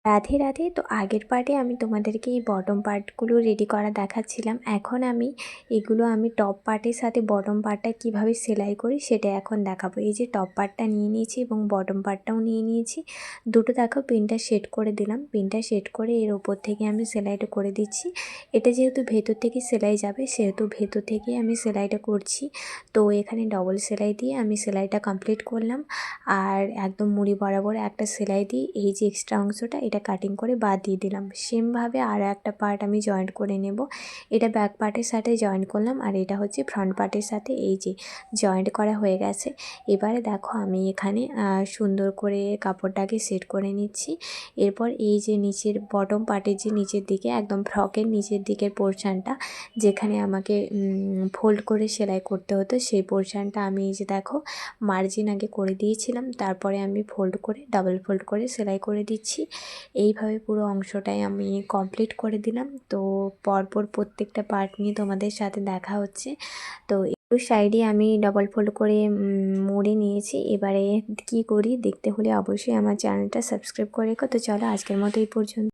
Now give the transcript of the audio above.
রাধে রাধে। তো আগের পার্টে আমি তোমাদেরকে এই বটম পার্টগুলো রেডি করা দেখাচ্ছিলাম। এখন আমি টপ পার্টের সাথে বটম পার্টটা কিভাবে সেলাই করি সেটা এখন দেখাবো। এই যে টপ পার্টটা নিয়ে নিয়েছি এবং বটম পার্টটাও নিয়ে নিয়েছি, দুটো দেখো পিনটা সেট করে দিলাম। পিনটা সেট করে এর ওপর থেকে আমি সেলাইটা করে দিচ্ছি। এটা যেহেতু ভেতর থেকে সেলাই যাবে সেহেতু ভেতর থেকে আমি সেলাইটা করছি। তো এখানে ডবল সেলাই দিয়ে আমি সেলাইটা কমপ্লিট করলাম। আর একদম মুড়ি বরাবর একটা সেলাই দিয়ে এই যে এক্সট্রা অংশটা এটা কাটিং করে বাদ দিয়ে দিলাম। সেমভাবে আরও একটা পার্ট আমি জয়েন্ট করে নেব। এটা ব্যাক পার্টের সাথে জয়েন্ট করলাম আর এটা হচ্ছে ফ্রন্ট পার্টের সাথে এই যে জয়েন্ট করা হয়ে গেছে। এবারে দেখো আমি এখানে সুন্দর করে কাপড়টাকে সেট করে নিচ্ছি। এরপর এই যে নিচের বটম পার্টের যে নিচের দিকে একদম ফ্রকের নিচের দিকের পোর্শানটা যেখানে আমাকে ফোল্ড করে সেলাই করতে হতো সেই পোর্শানটা আমি এই যে দেখো মার্জিন আগে করে দিয়েছিলাম, তারপরে আমি ফোল্ড করে ডাবল ফোল্ড করে সেলাই করে দিচ্ছি। এইভাবে পুরো অংশটাই আমি কমপ্লিট করে দিলাম। তো পরপর প্রত্যেকটা পার্ট নিয়ে তোমাদের সাথে দেখা হচ্ছে। তো একটু সাইডে আমি ডাবল ফোল্ড করে মুড়ে নিয়েছি। এবারে কি করি দেখতে হলে অবশ্যই আমার চ্যানেলটা সাবস্ক্রাইব করে রেখো। তো চলো আজকের মতো এই পর্যন্ত।